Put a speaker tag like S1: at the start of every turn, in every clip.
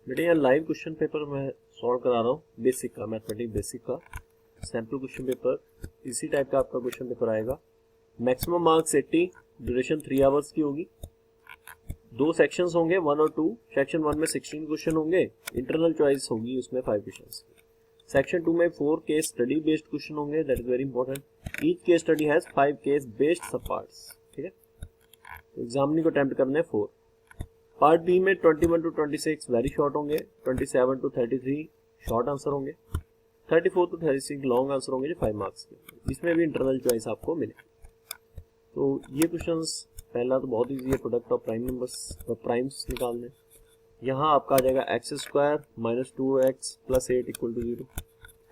S1: बेटे यहाँ live question paper मैं सॉल्व करा रहा हूँ, बेसिक का, मैथमेटिक्स बेसिक का सैम्पल क्वेश्चन पेपर। इसी टाइप का आपका क्वेश्चन पेपर आएगा। मैक्सिमम मार्क्स 80, ड्यूरेशन 3 आवर्स की होगी। 2 सेक्शंस होंगे, 1 और 2। सेक्शन 1 में 16 क्वेश्चन होंगे, इंटरनल चॉइस होगी उसमें 5 क्वेश्चन। सेक्शन 2 में 4 केस स्टडी बेस्ड क्वेश्चन होंगे, that is very important. Each case study has 5 case based सब पार्ट्स। ठीक है, तो एग्जामिनी को अटेम्प्ट करने 4। पार्ट बी में 21 to 26 वेरी शॉर्ट होंगे, 27 to 33 शॉर्ट आंसर होंगे, 34 to 36 लॉन्ग आंसर होंगे जो 5 मार्क्स के। इसमें भी इंटरनल चॉइस आपको मिलेगी। तो ये क्वेश्चंस पहला तो बहुत इजी है, प्रोडक्ट ऑफ प्राइम नंबर्स और प्राइम्स निकालने। यहाँ आपका आ जाएगा x square minus 2x plus 8 equal to 0।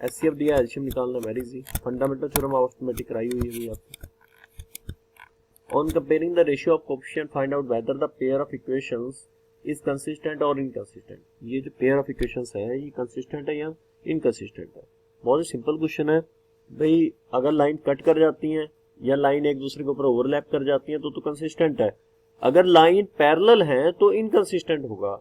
S1: HCF दिया, एलसीएम निकालना very easy. Fundamental theorem of arithmetic कराई हुई है आपको। On comparing the ratio of coefficient, find out whether the pair of equations is consistent or inconsistent। ये जो pair of equations है ये consistent है या inconsistent है। बहुत ही सिंपल क्वेश्चन है भाई। अगर लाइन कट कर जाती हैं या लाइन एक दूसरे के ऊपर ओवरलैप कर जाती हैं तो कंसिस्टेंट है। अगर लाइन पैरेलल है तो इनकंसिस्टेंट होगा।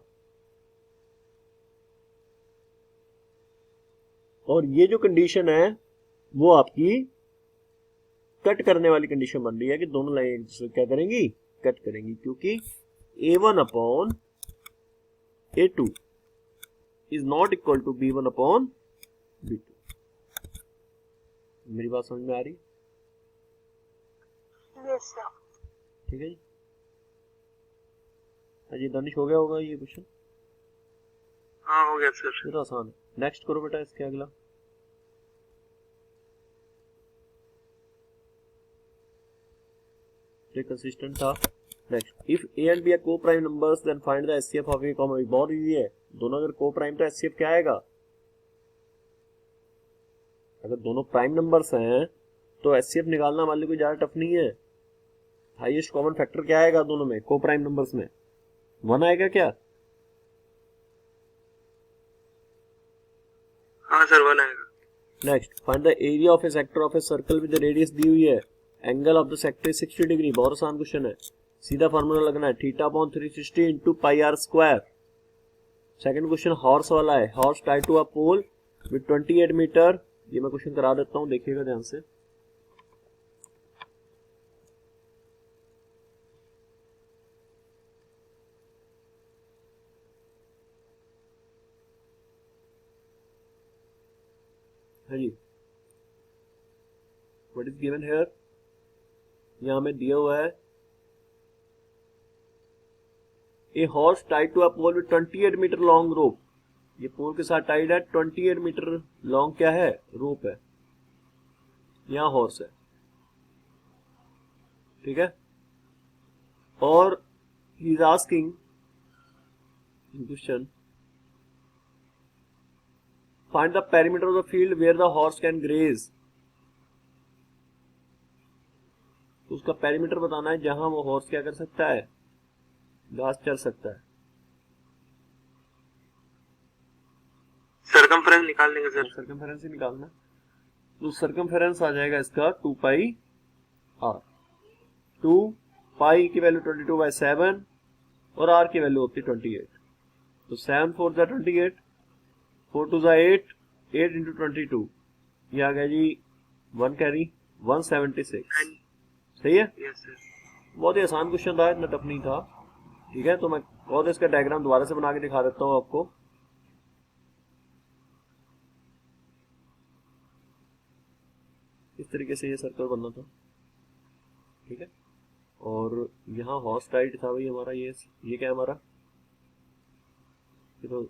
S1: और ये जो कंडीशन है वो आपकी कट करने वाली कंडीशन बन रही है कि दोनों लाइन एक दूसरे क्या करेंगी, कट करेंगी, क्योंकि a1 upon a2 is not equal to b1 upon b2। मेरी बात समझ में आ रही है?
S2: Yes sir.
S1: ठीक है जी। अजी दानिश हो गया होगा ये क्वेश्चन?
S2: हाँ हो गया सर।
S1: ये तो आसान है। नेक्स्ट करो बेटा इसके अगला। कंसिस्टेंट था। Next, if a and b are coprime numbers then find the HCF of a comma b. बहुत इजी है, दोनों अगर को प्राइम तो एचसीएफ क्या आएगा? अगर दोनों प्राइम नंबर्स हैं तो एचसीएफ निकालना हमारे लिए कोई ज्यादा टफ नहीं है। हाईएस्ट कॉमन फैक्टर क्या आएगा दोनों में, को प्राइम नंबर्स में? 1 आएगा क्या?
S2: हाँ सर 1 आएगा।
S1: Next, find the area of a sector of a circle with radius दी हुई है। Angle of the sector 60 degree. बहुत आसान क्वेश्चन है, सीधा फार्मूला लगना है, theta upon 360 into pi r square. Second question horse वाला है, horse tied to a pole with 28 metre. ये मैं क्वेश्चन करा देता हूं, देखिएगा ध्यान से। हाँ जी, व्हाट इज गिवन हियर? यहां में दिया हुआ है a horse tied to a pole with 28 metre long rope. ये पोल के साथ टाइड है, 28 मीटर लॉन्ग क्या है, रोप है। यहां हॉर्स है, ठीक है। और he is asking question, find the perimeter of the field where the horse can graze. तो उसका पेरीमीटर बताना है जहां वो हॉर्स क्या कर सकता है, घास चर सकता है।
S2: सरकमफ्रेंस निकाल लेंगे सर।
S1: सरकमफेरेंस ही निकालना। तो सरकमफेरेंस आ जाएगा इसका 2 पाई आर। 2 पाई की वैल्यू 22/7 और आर की वैल्यू होती है 28। तो 7 4 जा 28, 4 2 जा 8, 8 इंटू 22, ये आ गया जी 1 कैरी 176। सही है?
S2: Yes sir.
S1: बहुत ही आसान क्वेश्चन था, इतना टफ नहीं था। ठीक है, तो मैं और इसका डायग्राम दोबारा से बना के दिखा देता हूं आपको। इस तरीके से ये सर्कल बनना था, ठीक है। और यहाँ हॉर्स टाइड था भाई हमारा, ये क्या है हमारा, ये तो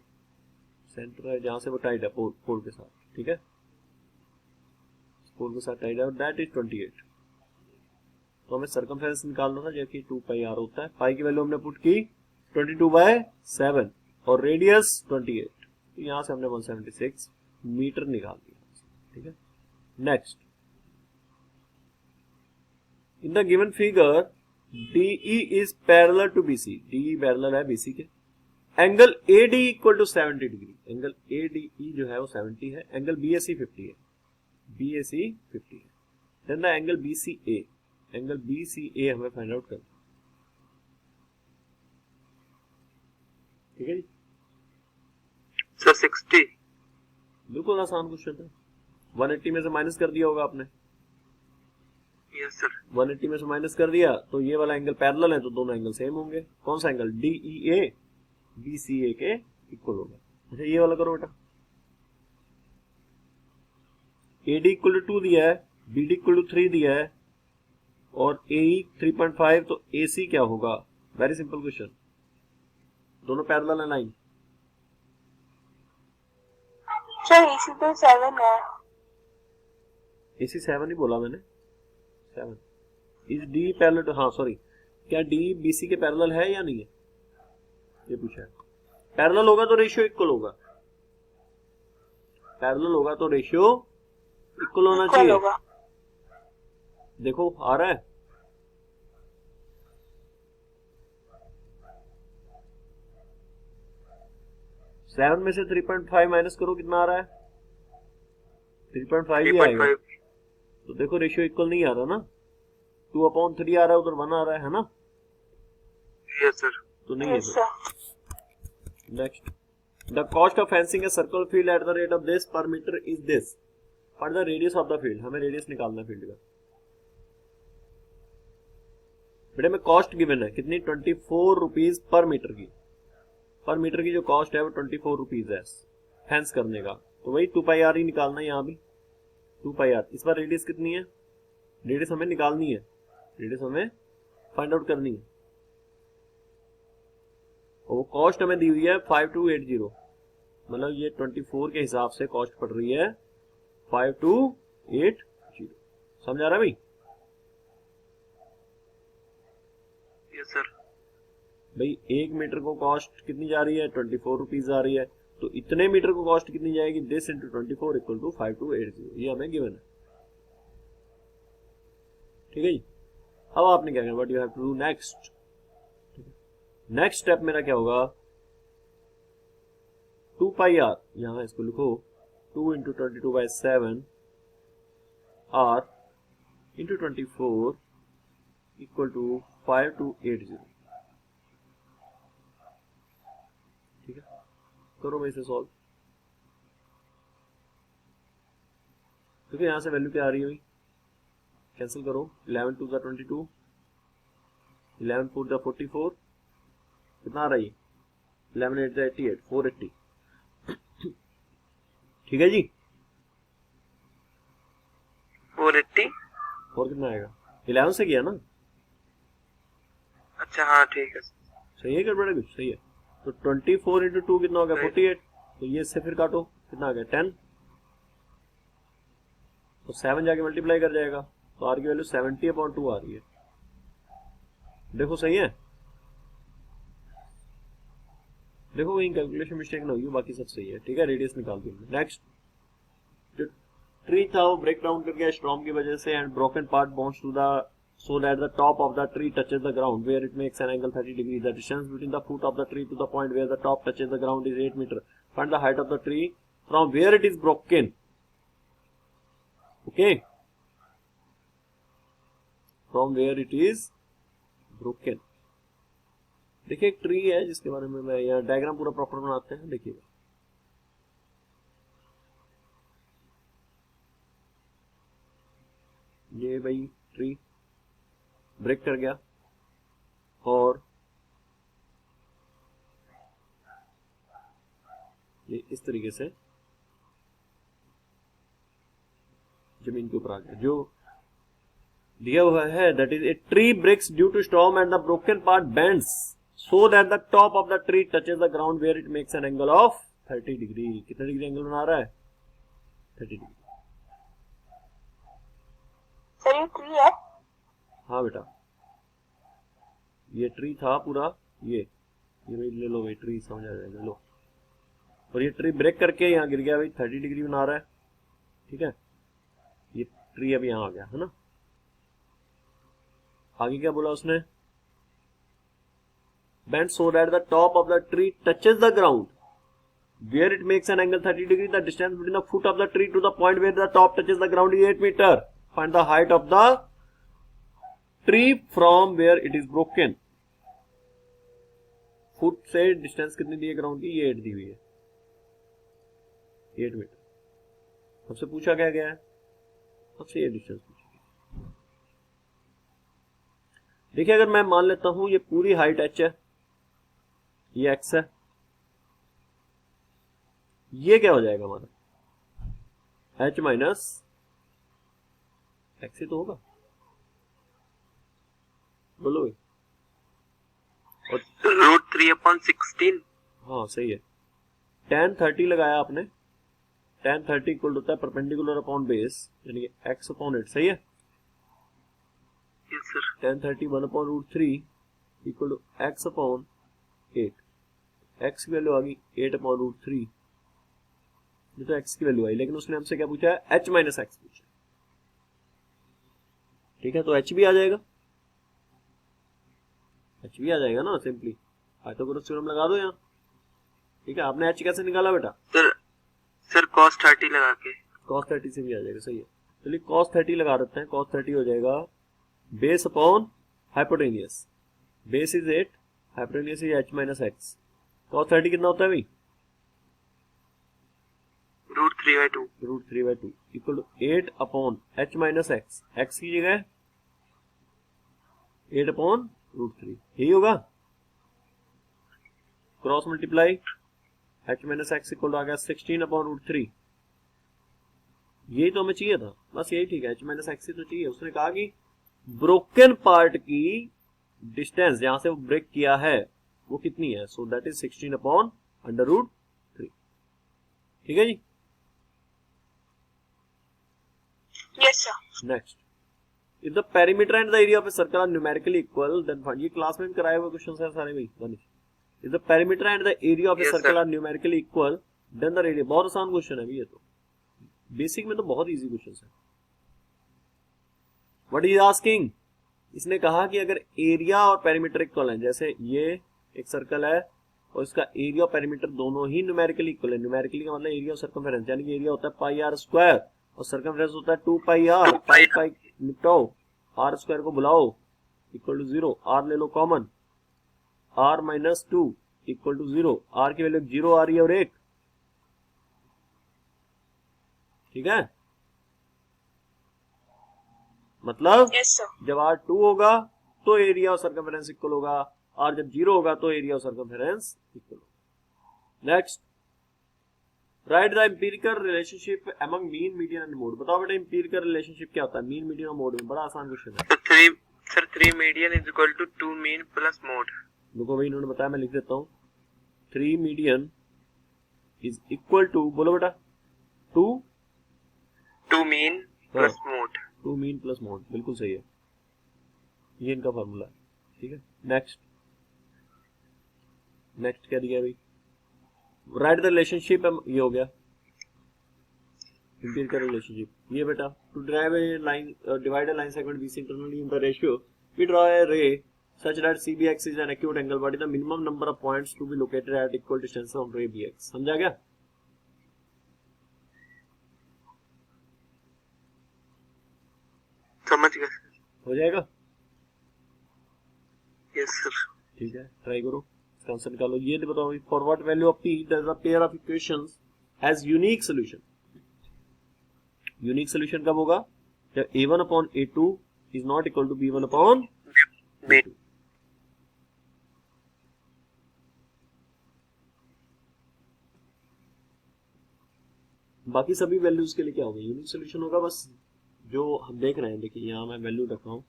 S1: सेंटर है जहां से वो टाइड है पोल के साथ, ठीक है। पोल के साथ टाइड है और दैट इज 28। तो हमें सरकमफेरेंस निकालना था, जो कि 2 पाई आर होता है। पाई की वैल्यू हमने पुट की 22/7 और रेडियस 28। तो यहां से हमने 176 मीटर निकाल दिया, ठीक है। Next, in the given figure DE is parallel to BC। DE parallel है BC के। Angle AD equal to 70 degree. Angle ADE जो है वो 70 है। एंगल BAC 50 है। BAC 50 है। Then the angle BCA। Angle BCA हमें फाइंड आउट करना, ठीक है जी।
S2: 60।
S1: बिल्कुल आसान क्वेश्चन है। 180 में से माइनस कर दिया होगा आपने।
S2: Yes sir.
S1: 180 में से माइनस कर दिया तो ये वाला एंगल पैरेलल है तो दोनों एंगल सेम होंगे। कौन सा एंगल? DEA BCA के इक्वल होगा। अच्छा ये वाला करो बेटा। AD इक्वल टू 2 दिया है, BD इक्वल टू 3 दिया है और AE 3.5, तो AC क्या होगा? Very simple question. दोनों पैरेलल है लाइन।
S3: सर AC तो 7 है।
S1: AC 7 ही बोला मैंने, 7। इस D पैरेलल टू, हाँ सॉरी, क्या D BC के पैरेलल है या नहीं है, ये पूछा है। पैरेलल होगा तो रेशियो इक्वल होगा, पैरेलल होगा तो रेशियो इक्वल होना चाहिए। देखो आ रहा है। सेवन में से 3.5 माइनस करो, कितना आ रहा है? 3.5 ही आएगा। तो देखो रेशियो इक्वल नहीं आ रहा ना, 2/3 आ रहा है, उधर 1 आ रहा है ना।
S2: Yes sir.
S1: तो नहीं है sir. Next, the cost of fencing a circle field at the rate of this per metre is this. For the radius of the field, हमें रेडियस निकालना है फील्ड का। बेटे में कॉस्ट गिवन है कितनी? 24 रुपीज पर मीटर की। पर मीटर की जो कॉस्ट है वो 24 रुपीज है फेंस करने का। तो वही 2πr ही निकालना है यहाँ भी, 2πr। इस बार रेडियस कितनी है? रेडियस हमें निकालनी है, रेडियस हमें फाइंड आउट करनी है। और वो कॉस्ट हमें दी हुई है 5280, मतलब ये 24 के हिसाब से कॉस्ट पड़ रही है 5280। समझ आ रहा है भाई?
S2: Yes sir.
S1: भाई 1 मीटर को कॉस्ट कितनी जा रही है? 24 रुपीज आ रही है। तो इतने मीटर को कॉस्ट कितनी जाएगी? This into 24 equal to 5280। ये हमें गिवन है। ठीक है जी। अब आपने क्या करना, what you have to do next. Next step मेरा क्या होगा? 2πr, यहां इसको लिखो 2 into 22/7 r into 24 equal to 5280। ठीक है, करो मैं इसे सॉल्व। देखो यहां से वैल्यू क्या आ रही है भाई, कैंसिल करो। 11 2 द 22, 11 4 द 44, कितना आ रहा है? 11 8 द 88, 480। ठीक है जी।
S2: 480
S1: और कितना आएगा? 11 से किया ना।
S2: अच्छा हाँ ठीक है।
S1: सही है गड़बड़ कुछ? सही है। तो 24 इंटू 2 कितना हो गया? 48। तो ये इससे फिर काटो, कितना आ गया? 10। तो 7 जाके मल्टीप्लाई कर जाएगा, तो आर की वैल्यू 70/2 आ रही है। देखो सही है। देखो कहीं कैलकुलेशन मिस्टेक ना हुई, बाकी सब सही है। ठीक है, रेडियस निकाल दी। नेक्स्ट, जो ट्री था वो ब्रेक डाउन कर गया स्टॉर्म की वजह से, and broken part bounce to the so that the top of the tree touches the ground where it makes an angle 30 degrees. The distance between the foot of the tree to the point where the top touches the ground is 8 meter. Find the height of the tree from where it is broken. Okay, from where it is broken. देखिए एक tree है जिसके बारे में मैं यहाँ diagram पूरा proper बनाते हैं। देखिएगा, ये भाई ट्री ब्रेक कर गया और ये इस तरीके से जमीन के ऊपर आ गया। जो दिया हुआ है that is a tree breaks due to storm and the broken part bends so that the top of the tree touches the ground where it makes an angle of 30 degree. कितना डिग्री एंगल बना रहा है? 30 degree.
S3: Sir ये tree है?
S1: हाँ बेटा, ये tree था पूरा, ये भाई ले लो भाई, ट्री समझ आ जाएगा, लो। और ये ट्री ब्रेक करके यहाँ गिर गया भाई, 30 डिग्री बना रहा है। ठीक है, ये ट्री अभी यहाँ आ गया है ना। आगे क्या बोला उसने? Bend so that the top of the tree touches the ground where it makes an angle 30 degree. The distance between the foot of the tree to the point where the top touches the ground is 8 metre. Find the height of the tree from where it is broken. Foot से distance कितनी दी है ground की? ये 8 दी हुई है। 8 metre. हमसे पूछा क्या गया है, हमसे ये डिस्टेंस पूछा। देखिए अगर मैं मान लेता हूं ये पूरी हाइट h है, ये x है, ये क्या हो जाएगा हमारा h माइनस x ही तो होगा, बोलो भाई। और
S2: √3/16।
S1: हाँ सही है। tan 30 लगाया आपने, tan 30 इक्वल होता है परपेंडिकुलर अपॉन बेस, यानी कि x अपॉन 8, सही है।
S2: Yes sir.
S1: tan 30 1/√3 equal to x upon 8। x की वैल्यू आ गई 8/√3, ये तो x की वैल्यू आई, लेकिन उसने हमसे क्या पूछा है, h माइनस एक्स पूछा। ठीक है, तो h भी आ जाएगा, h भी आ जाएगा ना सिंपली। पाइथागोरस थ्योरम लगा दो यहाँ। ठीक है, आपने h कैसे निकाला बेटा,
S2: सर cos 30 लगा के।
S1: cos 30 से भी आ जाएगा, सही है। चलिए cos 30 लगा देते हैं, cos 30 हो जाएगा base upon hypotenuse, base is 8, hypotenuse is h minus x. cos 30 कितना होता है भाई,
S2: √3/2।
S1: √3/2 equal to 8 upon h minus x, x की जगह 8 अपॉन √3, यही होगा। Cross multiply, h minus x equal to आ गया 16 अपॉन √3। यही तो हमें चाहिए था, बस यही ठीक है, h माइनस एक्स ही तो चाहिए। उसने कहा कि ब्रोकन पार्ट की डिस्टेंस जहां से वो ब्रेक किया है वो कितनी है, सो दैट इज 16 अपॉन √3। ठीक है जी।
S3: Yes, sir.
S1: Next, if the perimeter and the area of a circle are numerically equal then find. ये क्लास में कराए हुए क्वेश्चन है सारे भाई, बने। If the perimeter and the area of a
S2: Yes,
S1: circle
S2: sir.
S1: Are numerically equal then the radius. बहुत आसान क्वेश्चन है भाई, ये तो बेसिक में तो बहुत इजी क्वेश्चन है। व्हाट इज आस्किंग, इसने कहा कि अगर एरिया और पेरीमीटर इक्वल है, जैसे ये एक सर्कल है और इसका एरिया और पेरीमीटर दोनों ही न्यूमेरिकली इक्वल है। न्यूमेरिकली का मतलब एरिया और सर्कमफेरेंस, यानी कि एरिया होता है पाई आर स्क्वायर और सर्कमफेरेंस होता है 2 पाई आर। पाई पाई निपटाओ, आर स्क्वायर को बुलाओ इक्वल टू 0, आर ले लो common, r minus 2 equal to 0, r की वैल्यू 0 आ रही है और 1। ठीक है, मतलब
S3: Yes, sir.
S1: जब आर 2 होगा तो एरिया और सर्कमफेरेंस इक्वल होगा, और जब 0 होगा तो एरिया और सर्कमफेरेंस इक्वल होगा। Next, right the empirical relationship among mean, median and mode. बताओ बेटा एम्पिरिकल रिलेशनशिप क्या होता है मीन, मीडियन और मोड में, बड़ा आसान क्वेश्चन है।
S2: Sir 3 median is equal to 2 mean plus mode.
S1: देखो भाई इन्होंने बताया, मैं लिख देता हूं, 3 मीडियन इज इक्वल टू, बोलो बेटा
S2: 2 mean plus mode.
S1: 2 mean plus mode, बिल्कुल सही है, ये इनका फॉर्मूला है। ठीक है, नेक्स्ट, नेक्स्ट क्या दिया भाई, राइट द रिलेशनशिप, ये हो गया एम्पिरिकल रिलेशनशिप। ये बेटा, to drive a line, divide a line segment BC internally in the ratio we draw a ray such that CBX is an acute angle. What is the minimum number of points to be located at equal distance from ray BX? समझा क्या?
S2: समझ गया sir.
S1: हो जाएगा?
S2: Yes sir.
S1: ठीक है, try करो, इसका आंसर निकालो। ये बताओ, for what value of P does a pair of equations has unique solution? Unique solution कब होगा? जब A1 upon A2 is not equal to B1 upon B2। बाकी सभी वैल्यूज के लिए क्या होगा, यूनिक सोल्यूशन होगा। बस जो हम देख रहे हैं, देखिए यहां मैं वैल्यू रख रहा हूं,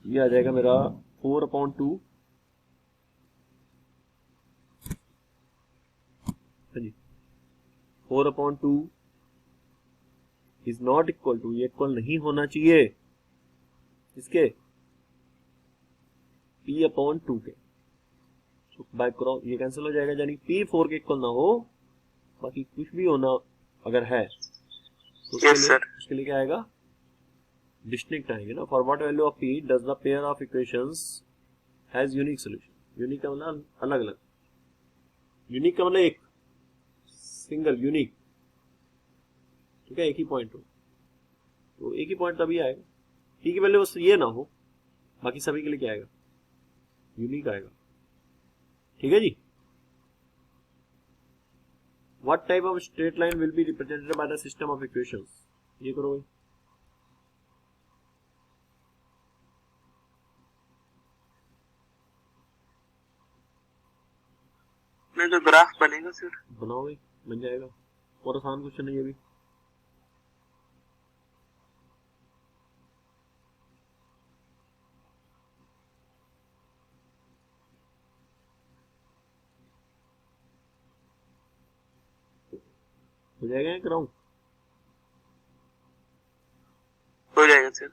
S1: ये आ जाएगा मेरा 4/2, हाँ जी, 4/2 इज नॉट इक्वल टू, ये इक्वल नहीं होना चाहिए इसके P/2 के, तो बाय क्रॉस ये कैंसिल हो जाएगा, यानी P4 के इक्वल ना हो, बाकी कुछ भी होना अगर है तो उसके लिए क्या आएगा, डिस्टिंक्ट आएंगे ना। For what value of P does the pair of equations has unique solution. Unique का मतलब अलग अलग, यूनिक का मतलब एक सिंगल यूनिक, ठीक है, एक ही पॉइंट हो, तो एक ही पॉइंट तभी आएगा। P की वैल्यू बस ये ना हो, बाकी सभी के लिए क्या आएगा, यूनिक आएगा। ठीक है जी। What type of straight line will be represented by the system of equations, ये करो भाई।
S2: मैं तो ग्राफ बनेगा सर।
S1: बनाओ भाई, बन जाएगा, और आसान क्वेश्चन है ये भी। हो जाएगा या कराऊं?
S2: हो जाएगा सर।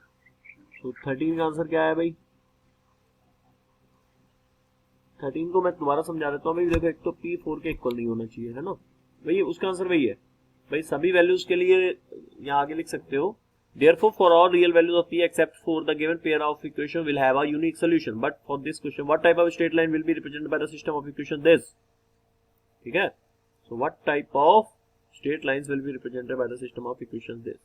S1: तो 13 का आंसर क्या है भाई? 13 को मैं दोबारा समझा देता हूँ भाई। देखो, एक तो P4 के इक्वल नहीं होना चाहिए, है ना भाई, उसका आंसर वही है भाई। सभी वैल्यूज के लिए यहाँ आगे लिख सकते हो, therefore for all real values of P except for the given pair of equation will have a unique solution, but for this question what type of straight line will be represented by the system of equation this, ठीक है। so what type of straight lines will be represented by the system of equation this,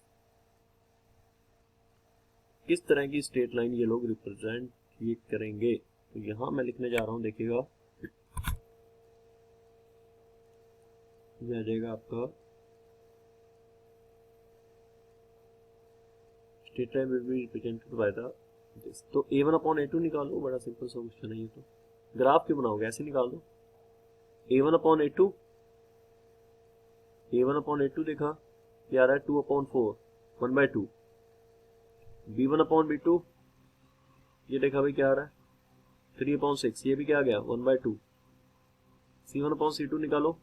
S1: किस तरह की straight line ये लोग represent ये करेंगे। तो यहां मैं लिखने जा रहा हूं, देखिएगा ये आ जाएगा आपका straight line will be represented by the this. तो a1 अपॉन a2 निकालो, बड़ा सिंपल सा क्वेश्चन है ये। तो ग्राफ क्यों बनाओगे, ऐसे निकाल दो। a1 upon a2, a1 upon a2 देखा ये आ रहा है 2 अपॉन 4 1/2। b1 अपॉन b2 ये देखा भाई क्या आ रहा है 3 अपॉन 6, ये भी क्या आ गया 1/2। c1 अपॉन c2 निकालो,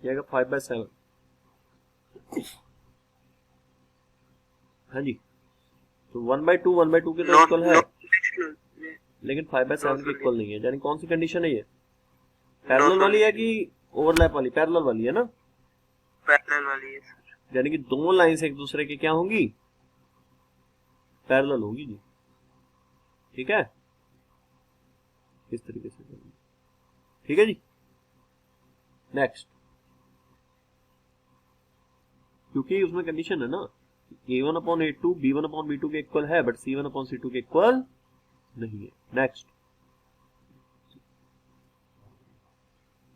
S1: ये आएगा 5/7। हाँ जी, तो 1/2 1/2 के तो इक्वल है, लेकिन 5/7 के इक्वल नहीं है। यानी कौन सी कंडीशन है ये, पैरेलल वाली है कि ओवरलैप वाली? पैरेलल वाली है ना,
S2: पैरेलल वाली है सर।
S1: यानी कि दोनों लाइंस एक दूसरे के क्या होंगी, पैरेलल होगी जी, ठीक है। इस तरीके से, ठीक है जी। नेक्स्ट, क्योंकि उसमें कंडीशन है ना a1 upon a2 b1 upon b2 के इक्वल है, बट c1 अपॉन c2 के इक्वल नहीं है। Next,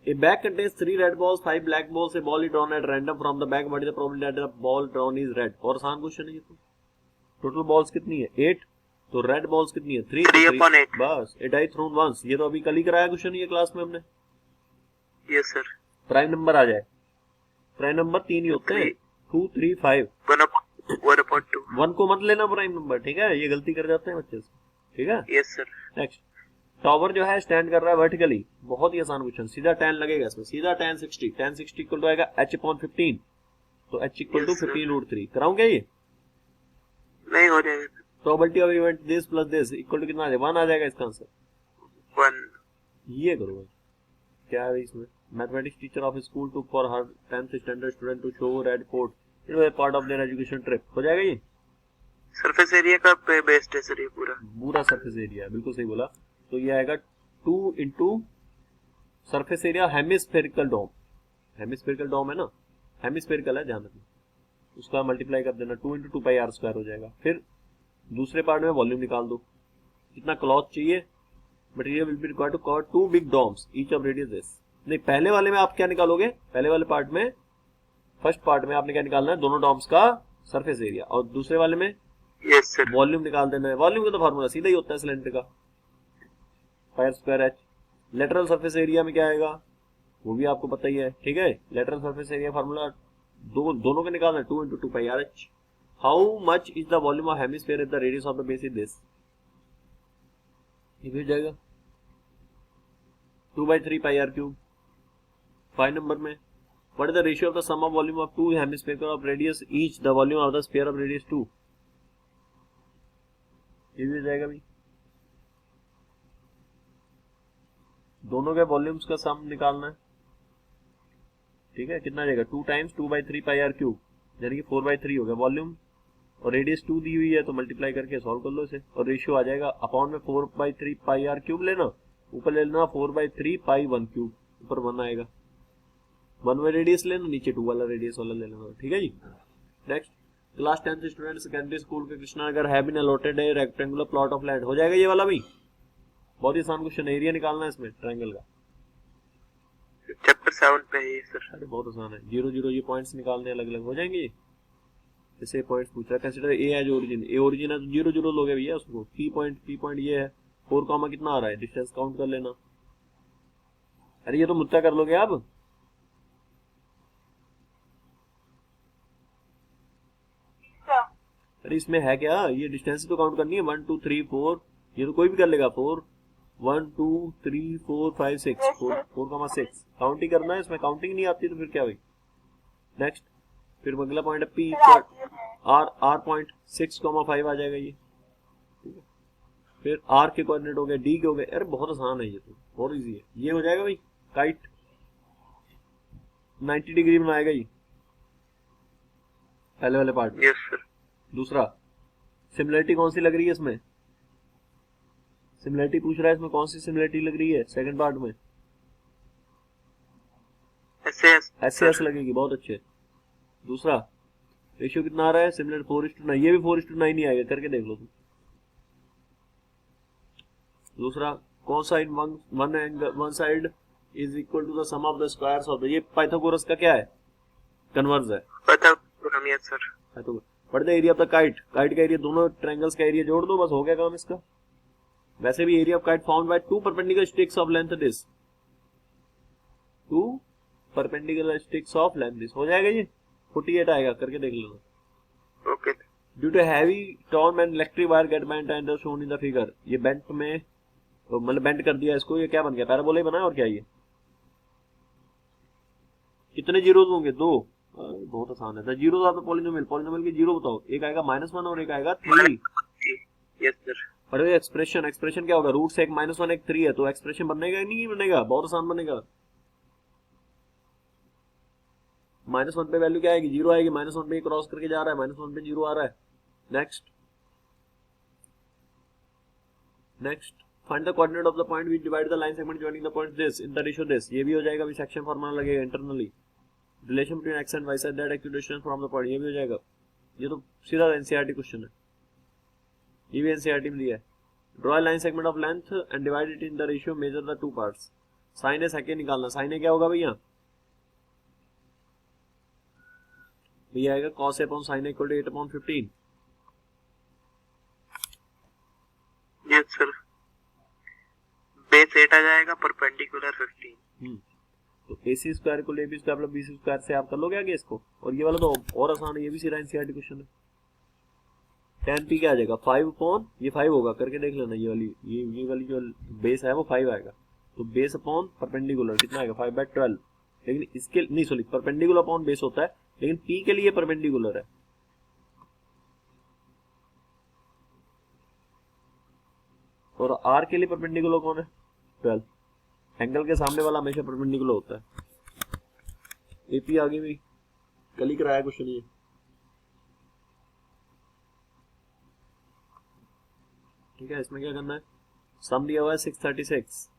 S1: a bag contains 3 red balls, 5 black balls, a ball is drawn at random from the bag, what is the probability that the ball drawn is red? और आसान question है ये तो। Total balls कितनी है 8, तो रेड बॉल्स कितनी है 3
S2: upon 8।
S1: बस, it I thrown once, ये तो अभी कल ही कराया क्वेश्चन ये क्लास में हमने।
S2: Yes sir.
S1: प्राइम नंबर आ जाए, प्राइम नंबर 3 ही होते हैं, 2 3 5।
S2: 1/2
S1: 1 को मत लेना प्राइम नंबर, ठीक है, ये गलती कर जाते हैं बच्चे से, ठीक है।
S2: Yes sir.
S1: नेक्स्ट, टॉवर जो है स्टैंड कर रहा है वर्टिकली, बहुत ही आसान क्वेश्चन, सीधा tan लगेगा इसमें, सीधा tan 60 इक्वल टू आएगा h अपॉन 15, तो h इक्वल टू 15√3। कराऊं क्या ये?
S2: नहीं हो जाएगा।
S1: Probability of event this plus this equal to कितना आ जाएगा 1 आ जाएगा इसका आंसर।
S2: 1।
S1: ये करो भाई, क्या है इसमें, mathematics teacher of school to for her 10th standard student to show Red Fort it was part of their education trip. हो जाएगा ये?
S2: सरफेस एरिया का बेस्ड है सर ये पूरा
S1: सरफेस एरिया, बिल्कुल सही बोला। तो ये आएगा 2 इंटू सरफेस एरिया हेमिस्फेरिकल डोम, हेमिस्फेरिकल डोम है ना, हेमिस्फेरिकल है ध्यान रखना, उसका मल्टीप्लाई कर देना 2 इंटू 2πr² हो जाएगा। फिर दूसरे पार्ट में वॉल्यूम निकाल दो, कितना क्लॉथ चाहिए, material will be required to cover 2 big domes each of radius this. नहीं, पहले वाले में आप क्या निकालोगे, पहले वाले पार्ट में, फर्स्ट पार्ट में आपने क्या निकालना है, दोनों डोम्स का सरफेस एरिया, और दूसरे वाले में
S2: यस सर
S1: वॉल्यूम निकाल देना है। वॉल्यूम का तो फॉर्मूला सीधा ही होता है सिलेंडर का, πr²h। लेटरल सरफेस एरिया में क्या आएगा वो भी आपको पता ही है, ठीक है। लेटरल सरफेस एरिया फार्मूला दोनों का निकालना है 2 into 2πrh। How much is the volume of hemisphere at the radius of the base is this, ये भी हो जाएगा 2/3πr³। 5 नंबर में what is the ratio of the sum of volume of 2 hemisphere of radius each the volume of the sphere of radius 2, ये भी हो जाएगा भाई। दोनों के वॉल्यूम्स का सम निकालना है, ठीक है। कितना जाएगा 2 टाइम्स 2/3πr³, यानी कि 4/3 हो गया वॉल्यूम, और रेडियस 2 दी हुई है तो मल्टीप्लाई करके सॉल्व कर लो इसे, और रेशियो आ जाएगा अपॉन में 4/3πr³ लेना, ऊपर ले लेना 4/3π1³, ऊपर 1 आएगा, 1 में रेडियस लेना, नीचे 2 वाला रेडियस वाला ले लेना, ठीक है जी। Next, class 10th student secondary school के Krishnanagar have been allotted a rectangular plot of land. हो जाएगा ये वाला भी, बहुत ही आसान क्वेश्चन, एरिया निकालना है इसमें ट्रायंगल का,
S2: चैप्टर 7 पे है ये सर।
S1: अरे बहुत आसान है, 0 0 ये पॉइंट्स निकालने अलग अलग हो जाएंगे। जैसे पॉइंट्स पूछ रहा है, consider a as origin, a origin है तो 0 0 लोगे भैया उसको। पी पॉइंट ये है, 4 कॉमा कितना आ रहा है, डिस्टेंस काउंट कर लेना। अरे ये तो मुद्दा कर लोगे आप।
S3: सर
S1: अरे इसमें है क्या, ये डिस्टेंस तो काउंट करनी है, 1 2 3 4, ये तो कोई भी कर लेगा। 4 1 2 3 4 5 6, 4,6 काउंट ही करना है, इसमें काउंटिंग नहीं आती तो फिर क्या भाई। नेक्स्ट, फिर अगला पॉइंट है पी आर पॉइंट 6,5 आ जाएगा ये। ठीक है, फिर आर के कोऑर्डिनेट हो गए, डी के हो गए। अरे बहुत आसान है ये तो, बहुत इजी है। ये हो जाएगा भाई, काइट 90 डिग्री बनाएगा ये पहले वाले पार्ट में।
S2: Yes sir.
S1: दूसरा, सिमिलरिटी कौन सी लग रही है इसमें, सिमिलरिटी पूछ रहा है, इसमें कौन सी सिमिलरिटी लग रही है सेकंड पार्ट में। एस लगेगी, बहुत अच्छे। दूसरा, रेशियो कितना आ रहा है, सिमिलर 4:9, ये भी 4:9 ही आएगा, करके देख लो तुम। दूसरा, कौन सा in one side is equal to the sum of the squares of the, ये पाइथागोरस का क्या है, कन्वर्ज है।
S2: Yes sir.
S1: What the area of the kite, kite का एरिया, दोनों ट्रायंगल्स का एरिया जोड़ दो, बस हो गया काम इसका। वैसे भी area of kite found by 2 perpendicular sticks of length this, 2 perpendicular sticks of length this, हो जाएगा ये 48 आएगा, करके देख लेना।
S2: Okay.
S1: Due to heavy storm and electric wire get bent and shown in the figure, ये बेंट में तो मतलब बेंट कर दिया इसको, ये क्या बन गया, पैराबोला ही बना है। और क्या, ये कितने जीरोज होंगे, 2। बहुत आसान है। The zeros of the polynomial, polynomial के जीरो बताओ, एक आएगा -1 और एक आएगा 3।
S2: Yes sir.
S1: और एक्सप्रेशन क्या होगा, रूट से एक -1 एक 3 है, तो एक्सप्रेशन बनेगा ही नहीं बनेगा, बहुत आसान बनेगा। -1 पे वैल्यू क्या आएगी, 0 आएगी, -1 पे क्रॉस करके जा रहा है, -1 पे 0 आ रहा है। Next, find the coordinate of the point which divide the line segment joining the points this in the ratio this, ये भी हो जाएगा, अभी सेक्शन फार्मूला लगेगा internally. Relation between x and y side that actual distance from the point, ये भी हो जाएगा। ये तो सीधा एनसीईआरटी क्वेश्चन है, ये भी एनसीईआरटी में दिया है। Draw line segment of length and divide it in the ratio, measure the 2 parts. Sine A second निकालना, साइन ए क्या होगा भैया, ये आएगा cos a upon sin a equal to 8/15।
S2: Yes sir. Base 8 आ जाएगा, परपेंडिकुलर 15।
S1: तो AC स्क्वायर को AB square plus BC square से आप कर लोगे आगे इसको। और ये वाला तो और आसान है, ये भी सीधा एनसीईआरटी क्वेश्चन है। tan p क्या आ जाएगा, 5 ये 5 होगा, करके देख लेना। ये वाली जो बेस है वो 5 आएगा, तो बेस अपॉन परपेंडिकुलर कितना आएगा, 5/12। लेकिन इसके नहीं, सॉरी, परपेंडिकुलर अपॉन बेस होता है, लेकिन P के लिए परपेंडिकुलर है। और R के लिए परपेंडिकुलर कौन है, 12। एंगल के सामने वाला हमेशा परपेंडिकुलर होता है। AP आगे भी कल ही कराया क्वेश्चन ये। ठीक है, इसमें क्या करना है, सम दिया हुआ है 636,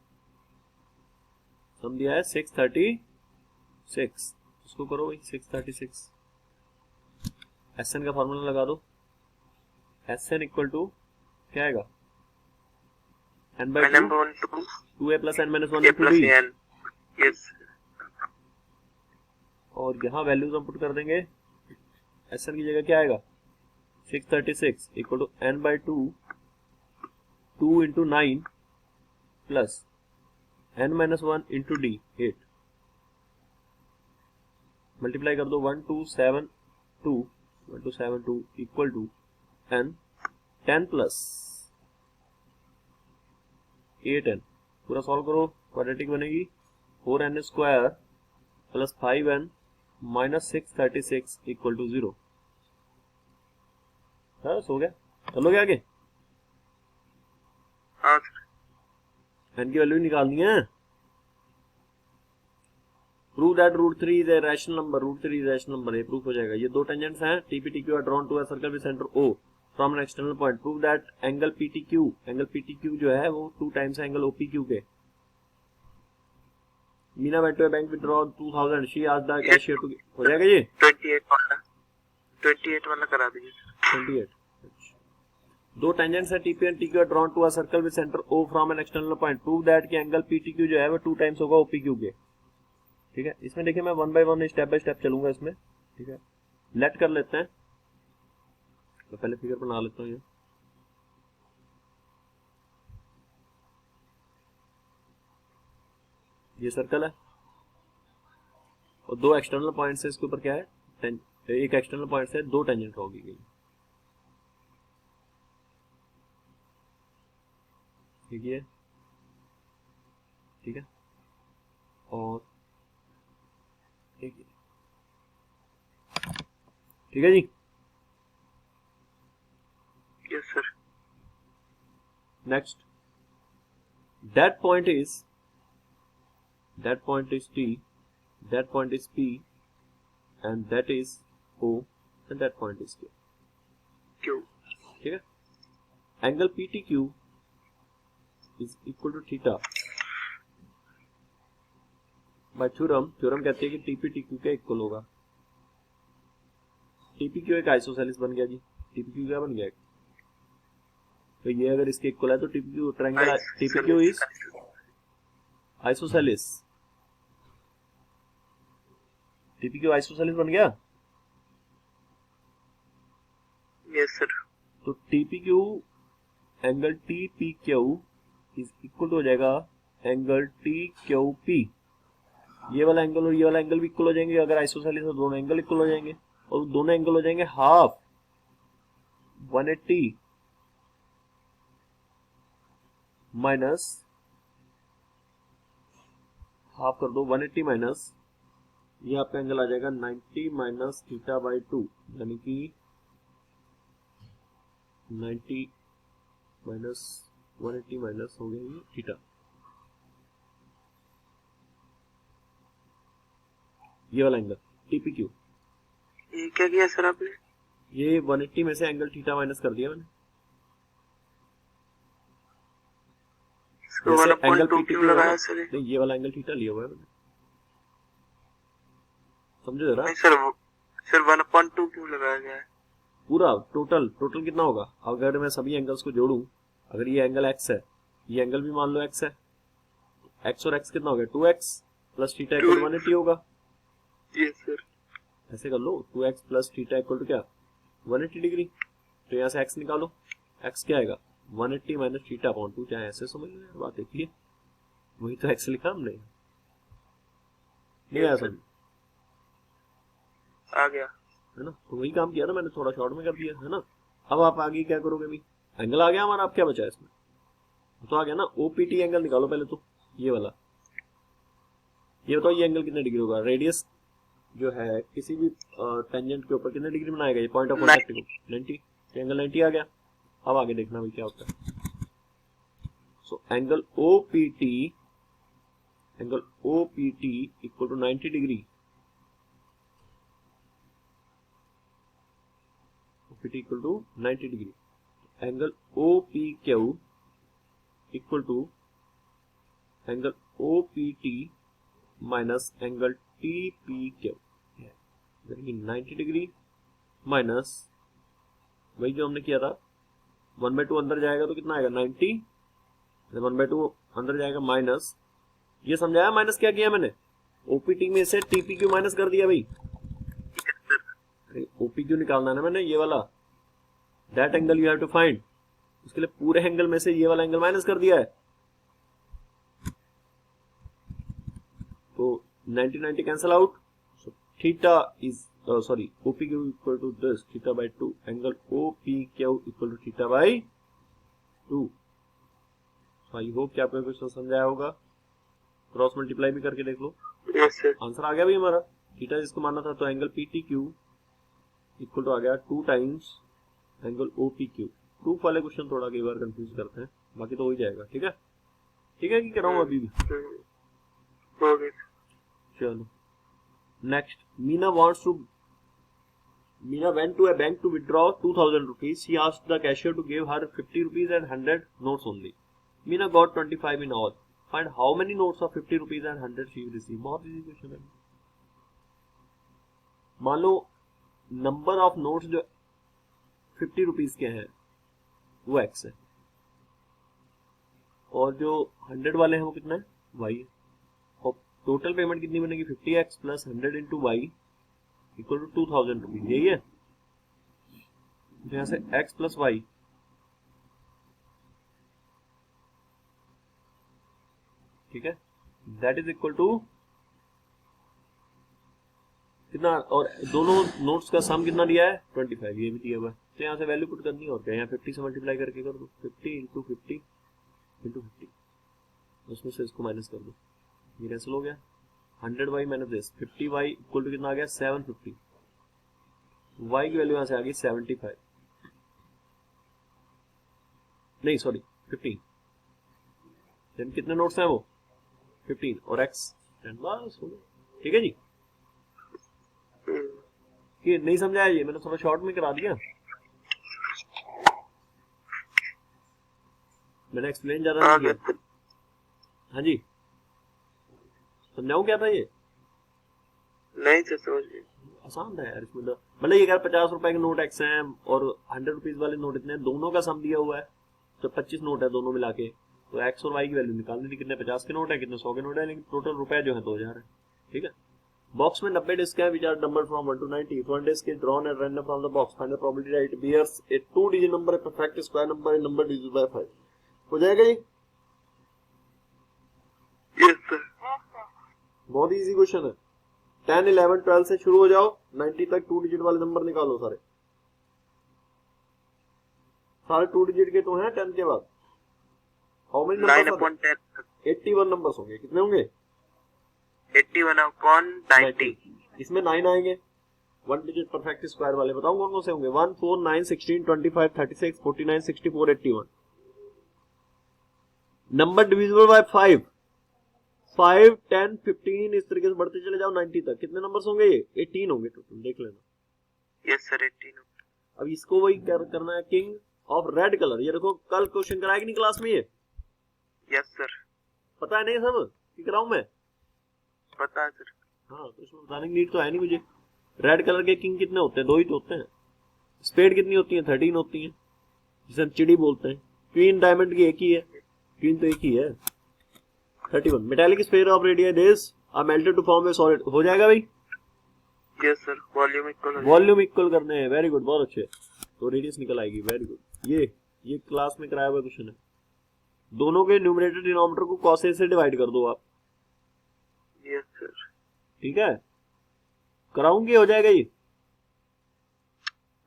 S1: सम दिया है 636, उसको करो भाई 636। SN का फॉर्मूला लगा दो, SN इक्वल टू क्या आएगा, n/2 2a + n-1 * d।
S2: Yes.
S1: और यहाँ वैल्यूज हम पुट कर देंगे, SN की जगह क्या आएगा, 636 equal to n/2 2 × 9 plus n-1 × d 8। Multiply कर दो, 1272 equal to n 10 plus 8n। पूरा सॉल्व करो, क्वाड्रेटिक बनेगी, 4n² plus 5n minus 636 equal to 0। बस हो गया, चलोगे आगे।
S2: हाँ
S1: n की वैल्यू निकालनी है। Prove that √3 is a rational number, √3 is rational number, ये प्रूफ हो जाएगा। ये दो टेंजेंट्स हैं, TP/TQ are drawn to a circle with centre O from an external point. Prove that angle PTQ जो है वो 2 टाइम्स एंगल OPQ के। Meena went to a bank withdraw 2000, she asked the cashier to, हो जाएगा ये
S2: 28 वाला करा दीजिए।
S1: 28। दो टेंजेंट्स है TP and TQ are drawn to a circle with centre O from an external point. Prove that कि एंगल PTQ जो है वो 2 टाइम्स होगा OPQ के। ठीक है, इसमें देखिए मैं 1 बाय 1 स्टेप बाय स्टेप चलूंगा इसमें। ठीक है, लेट कर लेते हैं, तो पहले फिगर बना लेता हूँ। ये सर्कल है और दो एक्सटर्नल पॉइंट्स है, इसके ऊपर क्या है, एक एक्सटर्नल पॉइंट है, दो टेंजेंट ड्रॉ की गई। ठीक है, ठीक है, और ठीक है जी।
S2: Yes, sir.
S1: Next, that point is T, that point is P, and that is O, and that point is Q.
S2: Q.
S1: ठीक है, angle PTQ is equal to theta by theorem कहती है कि TPTQ के इक्वल होगा। TPQ एक isosceles बन गया जी, TPQ क्या बन गया, तो ये अगर इसके इक्वल है तो TPQ triangle TPQ is isosceles, TPQ isosceles बन गया।
S2: Yes, sir.
S1: तो TPQ angle TPQ is equal हो जाएगा एंगल TQP। ये वाला एंगल और ये वाला एंगल भी इक्वल हो जाएंगे, अगर आइसोसेलेस तो दोनों एंगल इक्वल हो जाएंगे, और दोनों एंगल हो जाएंगे हाफ 180 माइनस हाफ कर दो 180 माइनस, ये आपका एंगल आ जाएगा 90 माइनस थीटा बाई 2, यानी कि 90 माइनस 180 माइनस हो गया ये थीटा। ये वाला एंगल TPQ,
S2: ये क्या किया सर आपने?
S1: ये 180 में से एंगल थीटा माइनस कर दिया मैंने।
S2: इसको 1/2 क्यों लगाया सर?
S1: नहीं, ये वाला एंगल थीटा लिया हुआ है मैंने, समझो जरा।
S2: नहीं सर 1/2 क्यों लगाया गया है?
S1: पूरा टोटल कितना होगा, अगर मैं सभी एंगल्स को जोड़ूं, अगर ये एंगल x है, ये एंगल भी मान लो x है, x और x कितना हो गया 2x प्लस थीटा इक्वल 180 होगा।
S2: Yes sir.
S1: ऐसे कर लो 2x plus theta equal to क्या 180 डिग्री, तो यहाँ से x निकालो, x क्या आएगा 180 माइनस थीटा अपॉन 2, चाहे ऐसे समझ लो बात, देखिए वही तो x लिखा हमने, नहीं आया समझ,
S2: आ गया
S1: है ना, तो वही काम किया था मैंने, थोड़ा शॉर्ट में कर दिया है ना। अब आप आगे क्या करोगे भी, एंगल आ गया हमारा, आप क्या बचा है इसमें, तो आ गया ना OPT एंगल निकालो पहले तो, ये वाला, ये बताओ ये एंगल कितने डिग्री होगा, रेडियस जो है किसी भी टेंजेंट के ऊपर कितने डिग्री बनाएगा, ये पॉइंट ऑफ कांटेक्ट को 90, एंगल 90 आ गया। अब आगे देखना भाई क्या होता है, so angle OPT equal to 90 degree, OPT equal to 90 degree, angle OPQ equal to angle OPT minus angle TPQ, यानी 90 डिग्री माइनस वही जो हमने किया था 1/2 अंदर जाएगा तो कितना आएगा 90, 1/2 अंदर जाएगा माइनस, ये समझाया माइनस क्या किया मैंने, OPT में से TPQ माइनस कर दिया भाई, OPQ निकालना है ना मैंने, ये वाला that angle you have to find, उसके लिए पूरे एंगल में से ये वाला एंगल माइनस कर दिया है, तो 90 cancel out, so theta is sorry OPQ equal to this theta by 2, angle OPQ equal to theta by 2। I hope कि आपने कुछ समझाया होगा, क्रॉस मल्टीप्लाई भी करके देख लो।
S2: Yes sir.
S1: आंसर आ गया भी हमारा, थीटा जिसको मानना था, तो एंगल PTQ इक्वल टू आ गया 2 टाइम्स एंगल OPQ। प्रूफ वाले क्वेश्चन थोड़ा कई बार कंफ्यूज करते हैं, बाकी तो हो ही जाएगा। ठीक है, ठीक है कि कर रहा हूँ अभी भी,
S2: हो गया।
S1: चलो next, Meena went to a bank to withdraw 2000 rupees. She asked the cashier to give her 50 rupees and 100 notes only. Meena got 25 in all. Find how many notes of 50 rupees and 100 she received. बहुत easy question है। मान लो number of notes जो 50 rupees के हैं वो x है, और जो 100 वाले हैं वो कितना है y है, और टोटल पेमेंट कितनी बनेगी 50x plus 100 into y equal to 2000 rupees, यही है। तो यहाँ से x प्लस वाई ठीक है, दैट इज इक्वल टू कितना, और दोनों नोट्स का सम कितना दिया है 25, ये भी दिया हुआ है। तो यहाँ से वैल्यू पुट करनी है और क्या, यहाँ 50 से मल्टीप्लाई करके कर दो, 50 इंटू 50 इंटू 50, उसमें से इसको माइनस कर दो, ये कैंसिल हो गया। 100y minus this 50y equal to कितना आ गया 750, y की वैल्यू यहाँ से आ गई 75, नहीं सॉरी 15, देन कितने नोट्स हैं वो 15 और x 10, बस हो गया। ठीक है जी, कि नहीं समझाया, ये मैंने थोड़ा शॉर्ट में करा दिया, मैंने एक्सप्लेन ज्यादा नहीं किया। हाँ जी, समझाऊं क्या था ये?
S2: नहीं सर समझ गए।
S1: आसान था यार इसमें तो, मतलब ये अगर 50 रुपए के नोट एक्स हैं और 100 रुपीज वाले नोट इतने, दोनों का सम दिया हुआ है, तो 25 नोट है दोनों मिला के, तो एक्स और वाई की वैल्यू निकालनी थी, कितने 50 के नोट है, कितने 100 के नोट है, लेकिन टोटल रुपए जो है 2000 है। ठीक है, बॉक्स में 90 डिस्क है, which are number from 1 to 90. If one disk is drawn at random from the box, find the probability that it bears a 2-digit number, a perfect square number, a number divided by 5. हो जाएगा ये?
S2: Yes sir.
S1: बहुत easy question है। 10, 11, 12 से शुरू हो जाओ, 90 तक 2 डिजिट वाले नंबर निकालो सारे। सारे 2 डिजिट के तो हैं 10 के बाद। How many numbers?
S2: 9/10
S1: 81 नंबर्स होंगे। कितने होंगे?
S2: 81/90।
S1: इसमें 9 आएंगे, 1 डिजिट परफेक्ट स्क्वायर वाले। बताऊं कौन कौन से होंगे? 1, 4, 9, 16, 25, 36, 49, 64, 81। नंबर डिविजिबल बाय 5, 5, 10, 15 इस तरीके से बढ़ते चले जाओ 90 तक। कितने नंबर्स होंगे ये? 18 होंगे टोटल, देख लेना।
S2: Yes sir 18।
S1: अब इसको वही करना है, किंग ऑफ रेड कलर। ये देखो कल क्वेश्चन कराएगी नहीं क्लास में ये?
S2: Yes sir.
S1: पता है नहीं सब कि कराऊं मैं?
S2: पता है सर।
S1: हाँ, तो इसमें बताने की नीड तो है नहीं मुझे। रेड कलर के किंग कितने होते हैं? 2 ही तो होते हैं। स्पेड कितनी होती है? 13 होती है, जिसे हम चिड़ी बोलते हैं। क्वीन डायमंड की एक ही है, क्वीन तो एक ही है। 31 metallic sphere of radius r melted to form a solid. हो जाएगा भाई?
S2: Yes sir. Volume equal.
S1: Volume equal करने हैं, वेरी गुड, बहुत अच्छे। तो रेडियस निकल आएगी, वेरी गुड। ये क्लास में कराया हुआ क्वेश्चन है। दोनों के न्यूमरेटर डिनोमिनेटर को cos A से डिवाइड कर दो आप।
S2: Yes sir.
S1: ठीक है, कराऊंगी, हो जाएगा ये?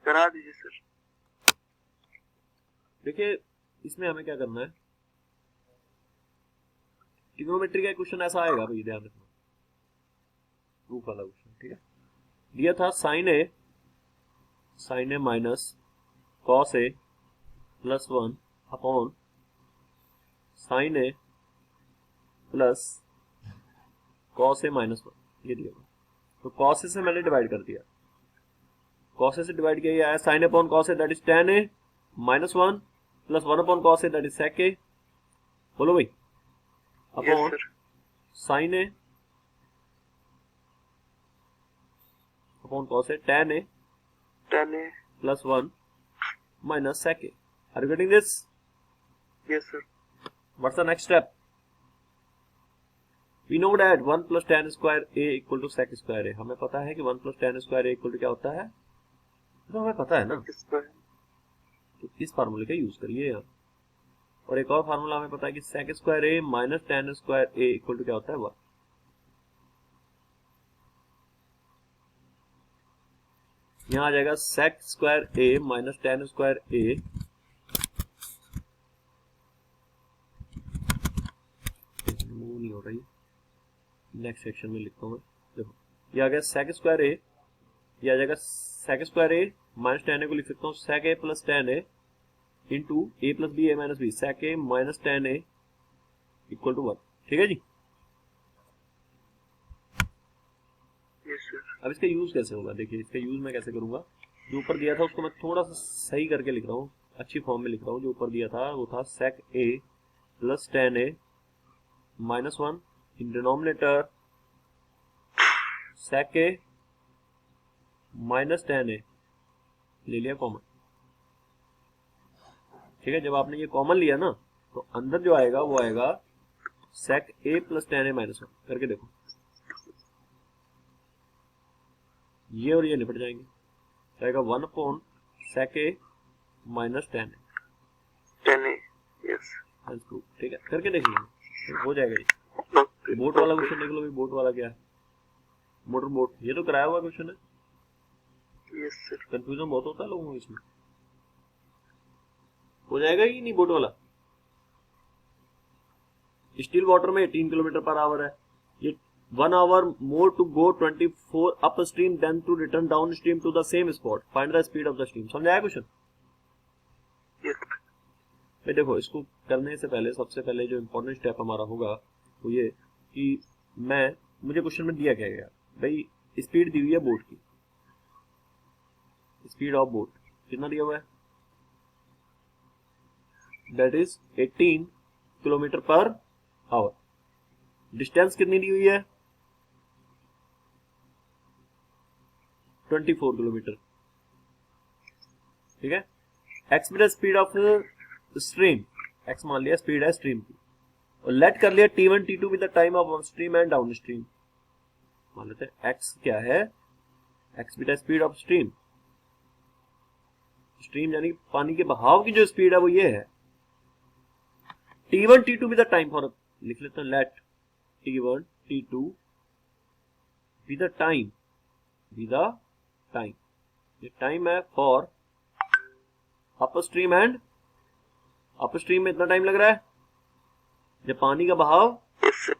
S2: करा दीजिए सर।
S1: देखिए इसमें हमें क्या करना है, ट्रिग्नोमेट्री का क्वेश्चन ऐसा आएगा भाई, ध्यान रखना, प्रूफ वाला क्वेश्चन। ठीक है, दिया था sin A minus cos A plus 1 upon sin A plus cos A minus 1, ये दिया हुआ। तो cos A से मैंने डिवाइड कर दिया, cos A से डिवाइड किया, ये आया sin A upon cos A, that is tan A minus 1 plus 1 upon cos A, that is sec A। बोलो भाई, upon sin A upon cos A, tan A plus 1 minus sec A. Are you getting this?
S2: Yes sir.
S1: What's the next step? We know that 1 plus tan square A equal to sec square A. हमें पता है कि 1 plus tan square A equal to क्या होता है, तो हमें पता है ना। तो इस फार्मूले का यूज करिए यहाँ। और एक और फार्मूला हमें पता है कि sec square A minus tan square A equal to क्या होता है 1। यहाँ आ जाएगा sec square A minus tan square A नहीं हो रही, नेक्स्ट सेक्शन में लिखता हूँ मैं। देखो ये आ गया sec square A, ये आ जाएगा sec square A minus tan A को लिख सकता हूँ sec A plus tan A into A plus B A minus B, sec A minus tan A equal to 1। ठीक है जी। अब इसका यूज कैसे होगा, देखिए इसका यूज मैं कैसे करूंगा। जो ऊपर दिया था उसको मैं थोड़ा सा सही करके लिख रहा हूँ, अच्छी फॉर्म में लिख रहा हूँ। जो ऊपर दिया था वो था sec A plus tan A minus 1 in denominator sec A minus tan A, ले लिया कॉमन। ठीक है, जब आपने ये कॉमन लिया ना तो अंदर जो आएगा वो आएगा sec A plus tan A minus 1। करके देखो, ये और ये निपट जाएंगे, रहेगा 1/sec माइनस 10
S2: 10 यस
S1: प्रूफ। ठीक है, करके देख लीजिए हो जाएगा ये। बोट वाला क्वेश्चन देख लो भाई, बोट वाला क्या है, मोटर बोट, ये तो कराया हुआ क्वेश्चन है।
S2: Yes sir.
S1: कंफ्यूजन बहुत होता है लोगों को इसमें, हो जाएगा ही नहीं बोट वाला। स्टिल वाटर में 18 किलोमीटर पर आवर है, ये 1 hour more to go 24 upstream than to return downstream to the same spot. Find the speed of the stream. समझ आया क्वेश्चन?
S2: यस
S1: भाई देखो, इसको करने से पहले सबसे पहले जो इम्पोर्टेंट स्टेप हमारा होगा वो ये कि मुझे क्वेश्चन में दिया क्या गया भाई, स्पीड दी हुई है बोट की, स्पीड ऑफ बोट कितना दिया हुआ है, that is 18 kilometre per hour. Distance कितनी दी हुई है, 24 किलोमीटर। ठीक है, एक्स भी स्पीड ऑफ स्ट्रीम, एक्स मान लिया स्पीड है स्ट्रीम की, और लेट कर लिया T1 T2 with the time of up stream and down stream. मान लेते हैं एक्स क्या है, x beta speed of stream, stream यानी पानी के बहाव की जो स्पीड है वो ये है। T1 T2 with the time for, लिख लेते हैं let T1 T2 with the time, with the time, ये टाइम है for upstream and, upstream में इतना टाइम लग रहा है जब पानी का बहाव,
S2: यस सर।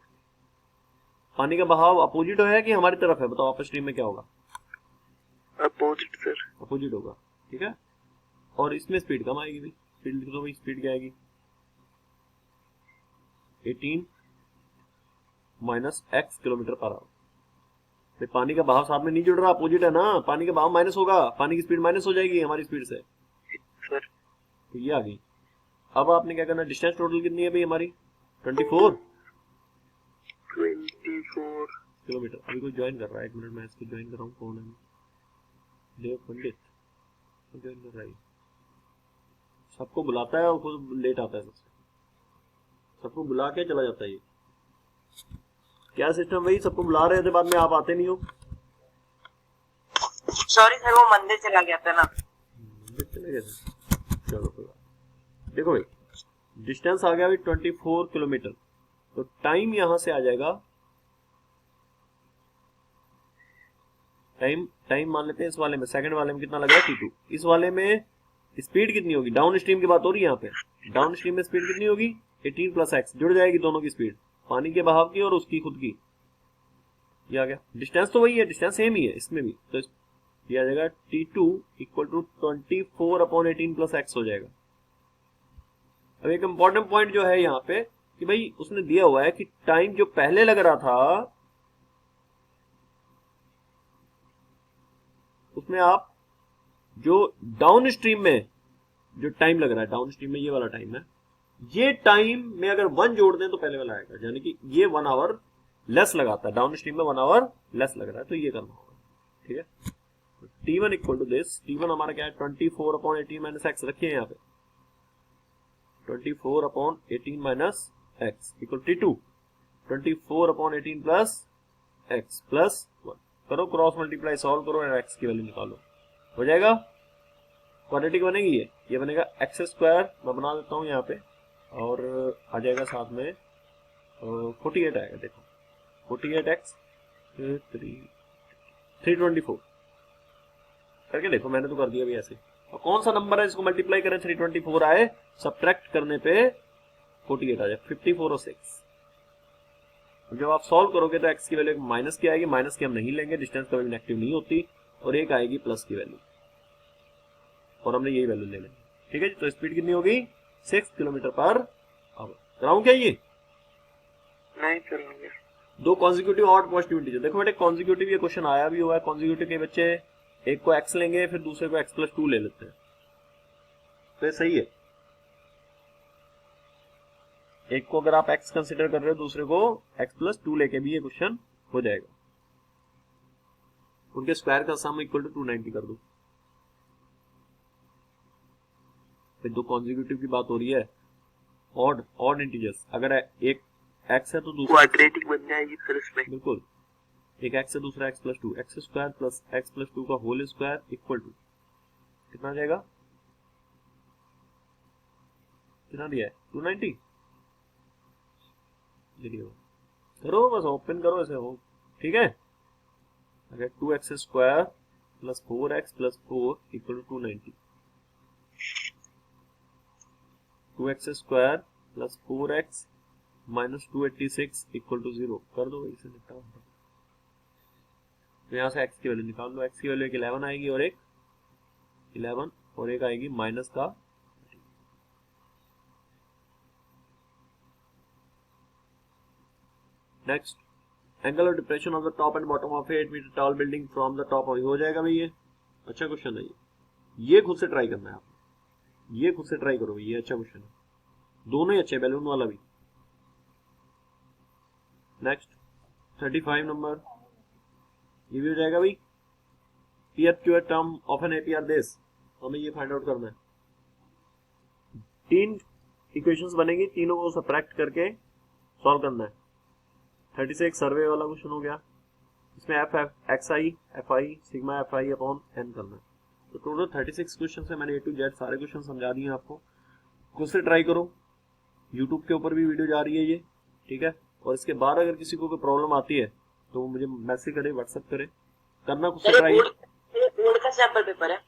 S1: पानी का बहाव अपोजिट है कि हमारी तरफ है, बताओ अप स्ट्रीम में क्या होगा,
S2: अपोजिट सर।
S1: अपोजिट होगा। ठीक है, और इसमें स्पीड कम आएगी भाई, स्पीड लिख दो भाई, स्पीड क्या आएगी 18 minus x kilometre per hour. पानी का बहाव साथ में नहीं जुड़ रहा, अपोजिट है ना, पानी का बहाव माइनस होगा, पानी की स्पीड माइनस हो जाएगी हमारी स्पीड से,
S2: सर
S1: तो ये आ गई। अब आपने क्या करना, डिस्टेंस टोटल कितनी है भाई हमारी 24 किलोमीटर। अभी कोई ज्वाइन कर रहा है, एक मिनट मैं इसको ज्वाइन कर रहा हूँ, कौन है, देव पंडित ज्वाइन कर रहा है, सबको बुलाता है और खुद लेट आता है, सबको बुला के चला जाता है। ये क्या सिस्टम भाई, सबको बुला रहे थे बाद में आप आते नहीं हो।
S3: सॉरी सर, वो मंदिर चला गया था ना।
S1: चले गए थे, चलो देखो भाई, डिस्टेंस आ गया भाई 24 किलोमीटर, तो टाइम यहां से आ जाएगा, टाइम मान लेते हैं इस वाले में, सेकंड वाले में कितना लग रहा है T2, इस वाले में स्पीड कितनी होगी, डाउन स्ट्रीम की बात हो रही है यहाँ पे, डाउन स्ट्रीम में स्पीड कितनी होगी 18 प्लस एक्स, जुड़ जाएगी दोनों की स्पीड, पानी के बहाव की और उसकी खुद की। ये आ गया, डिस्टेंस तो वही है, डिस्टेंस सेम ही है इसमें भी, तो ये आ जाएगा T2 equal to 24/18 plus x हो जाएगा। अब एक इंपॉर्टेंट पॉइंट जो है यहाँ पे कि भाई उसने दिया हुआ है कि टाइम जो पहले लग रहा था उसमें आप जो डाउन स्ट्रीम में जो टाइम लग रहा है, डाउन स्ट्रीम में ये वाला टाइम है, ये टाइम में अगर 1 जोड़ दें तो पहले वाला आएगा, यानी कि ये 1 आवर लेस लगाता है, डाउन स्ट्रीम में 1 आवर लेस लग रहा है, तो ये करना होगा। ठीक है, T1 equal to this, T1 हमारा क्या है 24/18 माइनस एक्स, रखिए यहाँ पे 24/18 minus x equal T2 24/18 plus x plus 1, करो क्रॉस मल्टीप्लाई, सॉल्व करो और एक्स की वैल्यू निकालो, हो जाएगा क्वाड्रेटिक बनेगी ये बनेगा एक्स स्क्वायर, मैं बना देता हूँ यहाँ पे, और आ जाएगा साथ में 48 आएगा, देखो 48x 324 करके देखो, मैंने तो कर दिया भी ऐसे। और कौन सा नंबर है इसको मल्टीप्लाई करें 324 आए, सब्ट्रैक्ट करने पे 48 आ जाए, 54 और 6। जब आप सॉल्व करोगे तो x की वैल्यू माइनस की आएगी, माइनस की हम नहीं लेंगे, डिस्टेंस कभी नेगेटिव नहीं होती, और एक आएगी प्लस की वैल्यू, और हमने यही वैल्यू ले लेंगे। ठीक है जी, तो स्पीड कितनी होगी 6 किलोमीटर पर आवर। कराऊं क्या ये?
S2: नहीं करूंगा।
S1: दो कॉन्जिक्यूटिव और पॉजिटिव इंटीजर, देखो बेटे कॉन्जिक्यूटिव ये क्वेश्चन आया भी हुआ है, कॉन्जिक्यूटिव के बच्चे एक को x लेंगे फिर दूसरे को x+2 ले लेते हैं, तो ये सही है। एक को अगर आप x कंसिडर कर रहे हो, दूसरे को x+2 लेके भी ये क्वेश्चन हो जाएगा। उनके स्क्वायर का सम इक्वल टू 290 कर दो। फिर दो कॉन्जिक्यूटिव की बात हो रही है, ऑड इंटीजर्स, अगर एक x है तो दूसरा
S2: क्वाड्रेटिक बन जाएगी फिर इसमें।
S1: बिल्कुल, एक x है दूसरा x plus 2, x square plus x plus 2 का होल स्क्वायर इक्वल टू कितना आ जाएगा, कितना दिया है 290। देखिए करो बस, ओपन करो ऐसे हो, ठीक है। अगर 2x square plus 4x plus 4 equal to 290, 2x square plus 4x minus 286 equal to 0 कर दो, इसे निकाल दो। तो यहाँ से x की वैल्यू निकाल दो, x की वैल्यू एक 11 आएगी और एक 11 और एक आएगी माइनस का। Next, angle of depression of the top and bottom of 8 metre tall building from the top, हो जाएगा भाई ये अच्छा क्वेश्चन है। ये खुद से ट्राई करना है आपको, ये खुद से ट्राई करो, ये अच्छा क्वेश्चन है, दोनों ही अच्छे, बैलून वाला भी। नेक्स्ट 35 नंबर, ये भी हो जाएगा भाई। पीयर क्यूअर term of an APR this, हमें ये फाइंड आउट करना है। 3 इक्वेशंस बनेगी, तीनों को सब्ट्रैक्ट करके सॉल्व करना है। 36 सर्वे वाला क्वेश्चन हो गया, इसमें f x i f i sigma f i upon n करना है। तो टोटल 36 क्वेश्चन है, मैंने A to Z सारे क्वेश्चन समझा दिए आपको, खुद से ट्राई करो। यूट्यूब के ऊपर भी वीडियो जा रही है ये, ठीक है। और इसके बाद अगर किसी को कोई प्रॉब्लम आती है तो मुझे मैसेज करे, व्हाट्सएप करे, करना खुद से ट्राई।
S3: बोर्ड का सैंपल पेपर है।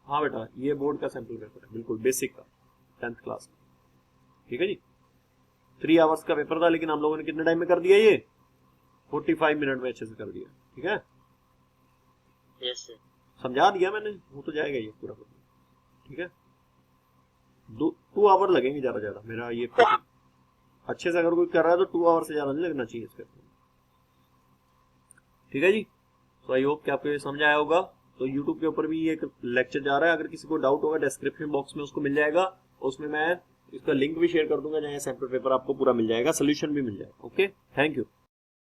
S1: हाँ बेटा, ये बोर्ड का सैंपल पेपर है, बिल्कुल बेसिक का, 10th क्लास का, ठीक है जी। 3 आवर्स का पेपर था, लेकिन हम लोगों ने कितने टाइम में कर दिया ये, 45 मिनट में अच्छे से कर दिया, ठीक है।
S3: यस सर,
S1: समझा दिया मैंने, हो तो जाएगा ये पूरा, ठीक है। 2 आवर लगेंगे ज्यादा मेरा ये अच्छे से अगर कोई कर रहा है तो 2 आवर से ज्यादा नहीं लगना चाहिए इसके, ठीक है जी। तो आई होप कि आपको ये समझ आया होगा। तो यूट्यूब के ऊपर भी ये एक लेक्चर जा रहा है, अगर किसी को डाउट होगा डिस्क्रिप्शन बॉक्स में उसको मिल जाएगा, उसमें मैं इसका लिंक भी शेयर कर दूंगा, जहाँ सैंपल पेपर आपको पूरा मिल जाएगा, सोल्यूशन भी मिल जाएगा। Okay, thank you.